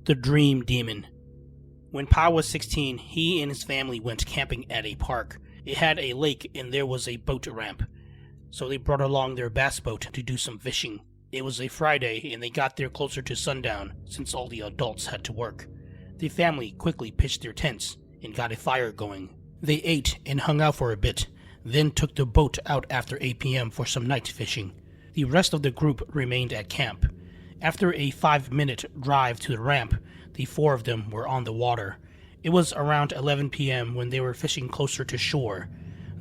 The Dream Demon. When Pa was 16, he and his family went camping at a park. It had a lake and there was a boat ramp, so they brought along their bass boat to do some fishing. It was a Friday and they got there closer to sundown since all the adults had to work. The family quickly pitched their tents and got a fire going. They ate and hung out for a bit, then took the boat out after 8 p.m. for some night fishing. The rest of the group remained at camp. After a 5-minute drive to the ramp, the 4 of them were on the water. It was around 11 p.m. when they were fishing closer to shore.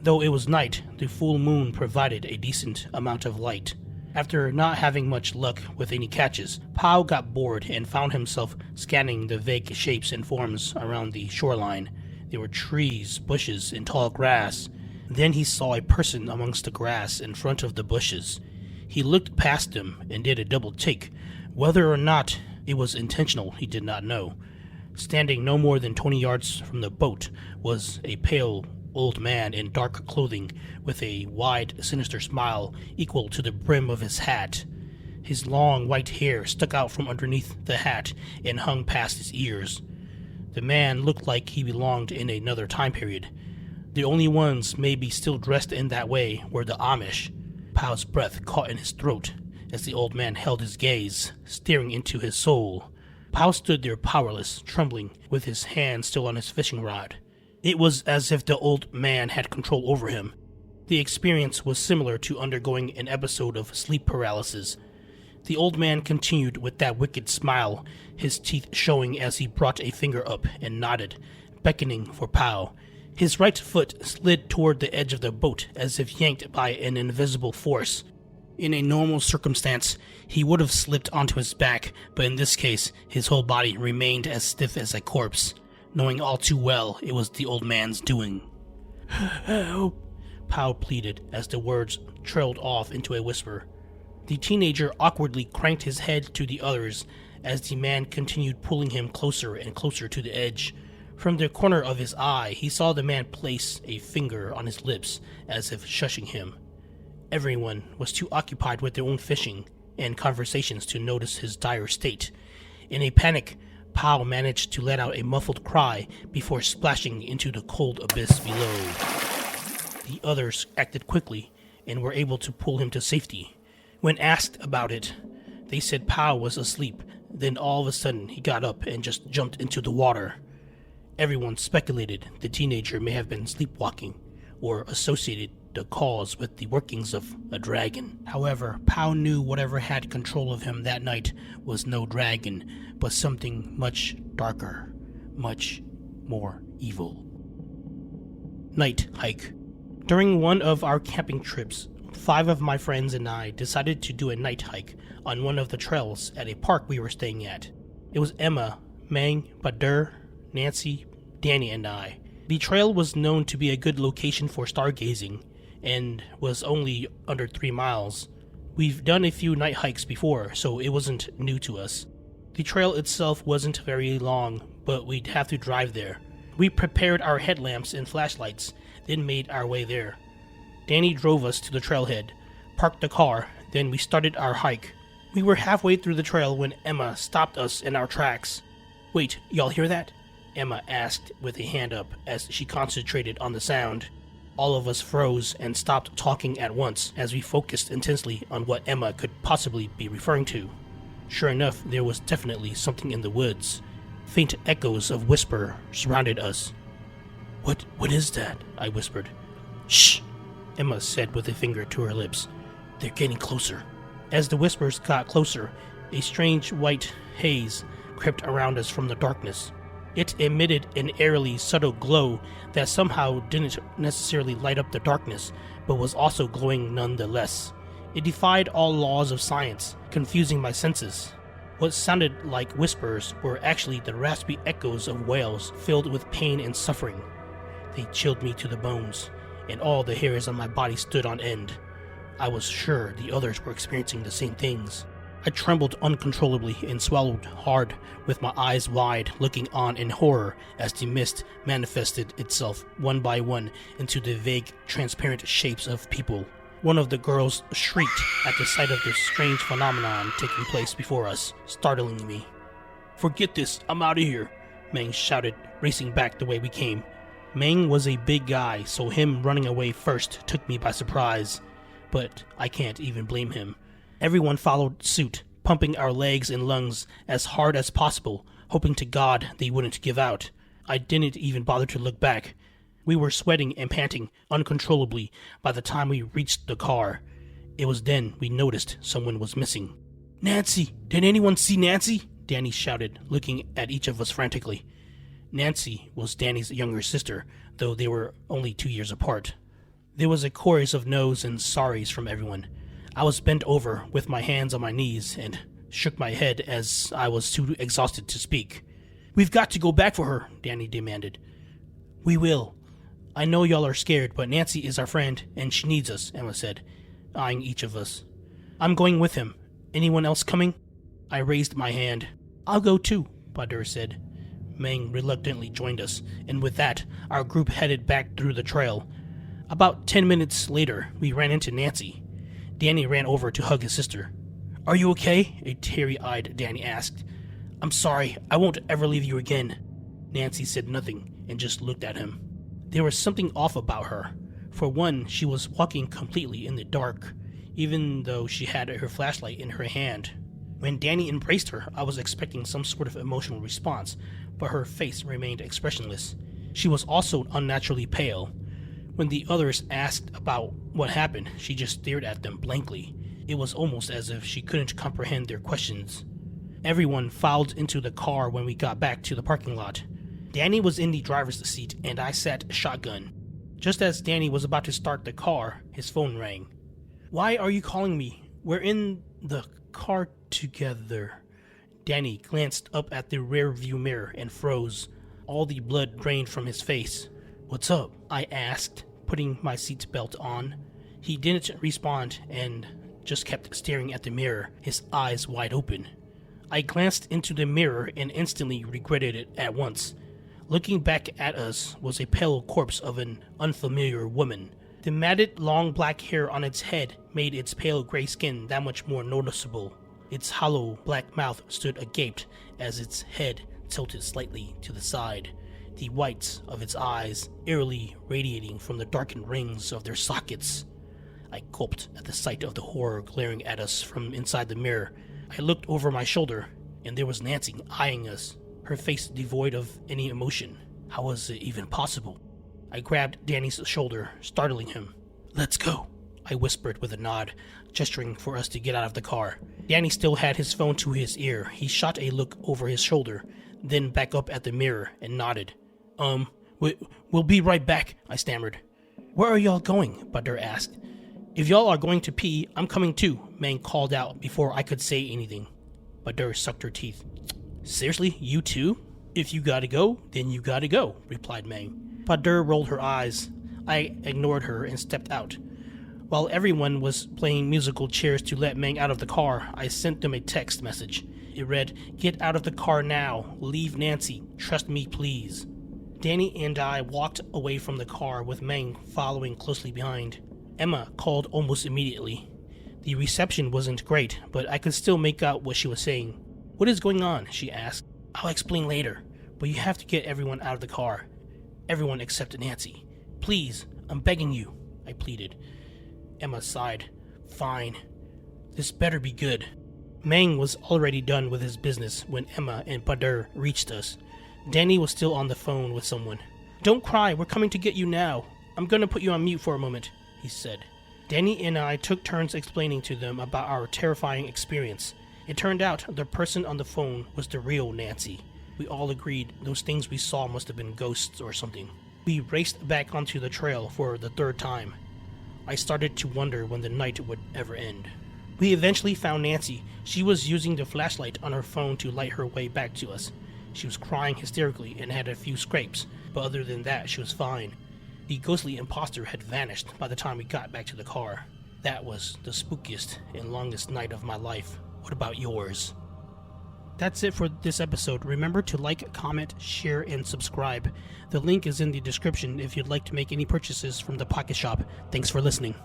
Though it was night, the full moon provided a decent amount of light. After not having much luck with any catches, Pao got bored and found himself scanning the vague shapes and forms around the shoreline. There were trees, bushes, and tall grass. Then he saw a person amongst the grass in front of the bushes. He looked past them and did a double take. Whether or not it was intentional, he did not know. Standing no more than 20 yards from the boat was a pale old man in dark clothing with a wide, sinister smile equal to the brim of his hat. His long white hair stuck out from underneath the hat and hung past his ears. The man looked like he belonged in another time period. The only ones maybe still dressed in that way were the Amish. Pao's breath caught in his throat as the old man held his gaze, staring into his soul. Pao stood there powerless, trembling, with his hand still on his fishing rod. It was as if the old man had control over him. The experience was similar to undergoing an episode of sleep paralysis. The old man continued with that wicked smile, his teeth showing as he brought a finger up and nodded, beckoning for Pao. His right foot slid toward the edge of the boat as if yanked by an invisible force. In a normal circumstance, he would have slipped onto his back, but in this case, his whole body remained as stiff as a corpse, knowing all too well it was the old man's doing. "Help," Pao pleaded as the words trailed off into a whisper. The teenager awkwardly cranked his head to the others as the man continued pulling him closer and closer to the edge. From the corner of his eye, he saw the man place a finger on his lips as if shushing him. Everyone was too occupied with their own fishing and conversations to notice his dire state. In a panic, Pao managed to let out a muffled cry before splashing into the cold abyss below. The others acted quickly and were able to pull him to safety. When asked about it, they said Pao was asleep. Then all of a sudden he got up and just jumped into the water. Everyone speculated the teenager may have been sleepwalking or associated the cause with the workings of a dragon. However, Pao knew whatever had control of him that night was no dragon, but something much darker, much more evil. Night hike. During one of our camping trips, 5 of my friends and I decided to do a night hike on one of the trails at a park we were staying at. It was Emma, Mang, Badur, Nancy, Danny, and I. The trail was known to be a good location for stargazing and was only under 3 miles. We've done a few night hikes before, so it wasn't new to us. The trail itself wasn't very long, but we'd have to drive there. We prepared our headlamps and flashlights, then made our way there. Danny drove us to the trailhead, parked the car, then we started our hike. We were halfway through the trail when Emma stopped us in our tracks. "Wait, y'all hear that?" Emma asked with a hand up as she concentrated on the sound. All of us froze and stopped talking at once as we focused intensely on what Emma could possibly be referring to. Sure enough, there was definitely something in the woods. Faint echoes of whisper surrounded us. What is that?" I whispered. "Shh," Emma said with a finger to her lips. "They're getting closer." As the whispers got closer, a strange white haze crept around us from the darkness. It emitted an eerily subtle glow that somehow didn't necessarily light up the darkness, but was also glowing nonetheless. It defied all laws of science, confusing my senses. What sounded like whispers were actually the raspy echoes of wails filled with pain and suffering. They chilled me to the bones, and all the hairs on my body stood on end. I was sure the others were experiencing the same things. I trembled uncontrollably and swallowed hard, with my eyes wide, looking on in horror as the mist manifested itself one by one into the vague, transparent shapes of people. One of the girls shrieked at the sight of this strange phenomenon taking place before us, startling me. "Forget this, I'm out of here," Meng shouted, racing back the way we came. Meng was a big guy, so him running away first took me by surprise. But I can't even blame him. Everyone followed suit, pumping our legs and lungs as hard as possible, hoping to God they wouldn't give out. I didn't even bother to look back. We were sweating and panting uncontrollably by the time we reached the car. It was then we noticed someone was missing. "Nancy! Did anyone see Nancy?" Danny shouted, looking at each of us frantically. Nancy was Danny's younger sister, though they were only 2 years apart. There was a chorus of no's and sorries from everyone. I was bent over with my hands on my knees and shook my head as I was too exhausted to speak. "We've got to go back for her," Danny demanded. "We will. I know y'all are scared, but Nancy is our friend, and she needs us," Emma said, eyeing each of us. "I'm going with him. Anyone else coming?" I raised my hand. "I'll go too," Badur said. Meng reluctantly joined us, and with that, our group headed back through the trail. About 10 minutes later, we ran into Nancy. Danny ran over to hug his sister. "Are you okay?" a teary-eyed Danny asked. "I'm sorry, I won't ever leave you again." Nancy said nothing and just looked at him. There was something off about her. For one, she was walking completely in the dark, even though she had her flashlight in her hand. When Danny embraced her, I was expecting some sort of emotional response, but her face remained expressionless. She was also unnaturally pale. When the others asked about what happened, she just stared at them blankly. It was almost as if she couldn't comprehend their questions. Everyone filed into the car when we got back to the parking lot. Danny was in the driver's seat and I sat shotgun. Just as Danny was about to start the car, his phone rang. "Why are you calling me? We're in the car together." Danny glanced up at the rear view mirror and froze. All the blood drained from his face. "What's up?" I asked, putting my seatbelt on. He didn't respond and just kept staring at the mirror, his eyes wide open. I glanced into the mirror and instantly regretted it at once. Looking back at us was a pale corpse of an unfamiliar woman. The matted long black hair on its head made its pale gray skin that much more noticeable. Its hollow black mouth stood agape as its head tilted slightly to the side, the whites of its eyes eerily radiating from the darkened rings of their sockets. I gulped at the sight of the horror glaring at us from inside the mirror. I looked over my shoulder, and there was Nancy eyeing us, her face devoid of any emotion. How was it even possible? I grabbed Danny's shoulder, startling him. "Let's go," I whispered with a nod, gesturing for us to get out of the car. Danny still had his phone to his ear. He shot a look over his shoulder, then back up at the mirror and nodded. We'll be right back," I stammered. "Where are y'all going?" Badur asked. "If y'all are going to pee, I'm coming too," Meng called out before I could say anything. Badur sucked her teeth. "Seriously, you too? If you gotta go, then you gotta go," replied Meng. Badur rolled her eyes. I ignored her and stepped out. While everyone was playing musical chairs to let Meng out of the car, I sent them a text message. It read, "Get out of the car now. Leave Nancy. Trust me, please." Danny and I walked away from the car with Meng following closely behind. Emma called almost immediately. The reception wasn't great, but I could still make out what she was saying. "What is going on?" she asked. "I'll explain later, but you have to get everyone out of the car. Everyone except Nancy. Please, I'm begging you," I pleaded. Emma sighed. "Fine. This better be good." Meng was already done with his business when Emma and Badur reached us. Danny was still on the phone with someone. "Don't cry, we're coming to get you now. I'm gonna put you on mute for a moment," he said. Danny and I took turns explaining to them about our terrifying experience. It turned out the person on the phone was the real Nancy. We all agreed those things we saw must have been ghosts or something. We raced back onto the trail for the third time. I started to wonder when the night would ever end. We eventually found Nancy. She was using the flashlight on her phone to light her way back to us. She was crying hysterically and had a few scrapes, but other than that, she was fine. The ghostly imposter had vanished by the time we got back to the car. That was the spookiest and longest night of my life. What about yours? That's it for this episode. Remember to like, comment, share, and subscribe. The link is in the description if you'd like to make any purchases from the Pocket Shop. Thanks for listening.